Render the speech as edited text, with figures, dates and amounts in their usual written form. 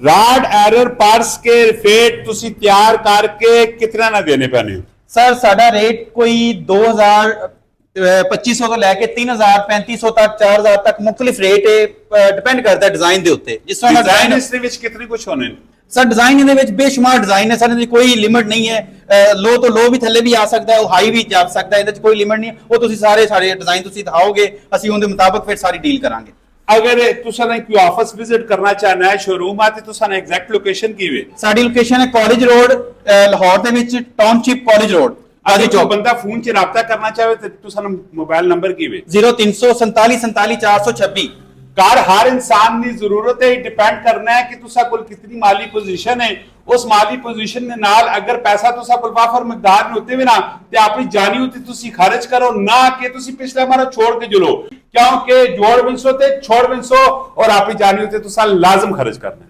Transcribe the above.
Rod error पर square feet तुसी तैयार करके कितना ना देने पैने हो? सर साडा रेट कोई 2500 ਤੋਂ ਲੈ ਕੇ 3000 3500 ਤੱਕ 4000 ਤੱਕ ਮੁxtਲਿਫ ਰੇਟ ਹੈ ਡਿਪੈਂਡ ਕਰਦਾ ਹੈ ਡਿਜ਼ਾਈਨ ਦੇ ਉੱਤੇ ਜਿਸ ਤਰ੍ਹਾਂ ਦਾ डिजाइन इसके विच कितने कुछ होने ने? ਸਰ ਡਿਜ਼ਾਈਨ ਇਹਦੇ ਵਿੱਚ ਬੇਸ਼ੁਮਾਰ ਡਿਜ਼ਾਈਨ ਹੈ ਸਰ ਇਹਦੀ ਕੋਈ ਲਿਮਿਟ ਨਹੀਂ ਹੈ ਲੋ ਤੋਂ ਲੋ ਵੀ ਥੱਲੇ ਵੀ ਆ ਸਕਦਾ ਹੈ ਹਾਈ ਵੀ ਜਾ ਸਕਦਾ ਹੈ ਇਹਦੇ ਵਿੱਚ ਕੋਈ ਲਿਮਿਟ ਨਹੀਂ ਹੈ ਉਹ ਤੁਸੀਂ ਸਾਰੇ ਸਾਡੇ ਡਿਜ਼ਾਈਨ ਤੁਸੀਂ ਦਿਖਾਓਗੇ ਅਸੀਂ ਉਹਦੇ ਮੁਤਾਬਕ ਫਿਰ ਸਾਰੀ ਡੀਲ ਕਰਾਂਗੇ अगर तुसा ने कोई ऑफिस विजिट करना चाहना है शोरूम आते तुसा ने एग्जैक्ट लोकेशन की वे ਸਾਡੀ ਲੋਕੇਸ਼ਨ ਹੈ ਕਾਲਜ ਰੋਡ ਲਾਹੌਰ ਦੇ ਵਿੱਚ ਟਾਊਨਸ਼ਿਪ ਕਾਲਜ ਰੋਡ अगर जो बंदा फोन च राब्ता करना चाहे तो तुसा ने मोबाइल नंबर की वे 0347 कार हर इंसान की जरूरत है डिपेंड करना है कि तुसा कोल कितनी माली पोजीशन है उस माली पोजीशन के नाल अगर पैसा तुसा कोल वाफर मकदार में होते भी ना ते अपनी जानी होती तुसी खर्च करो ना कि तुसी पिछला हमारा छोड़ के जुलो क्योंकि जोड़ 200 ते छोड़ 200 और अपनी जानी होती तुसा लाजम खर्च करना है।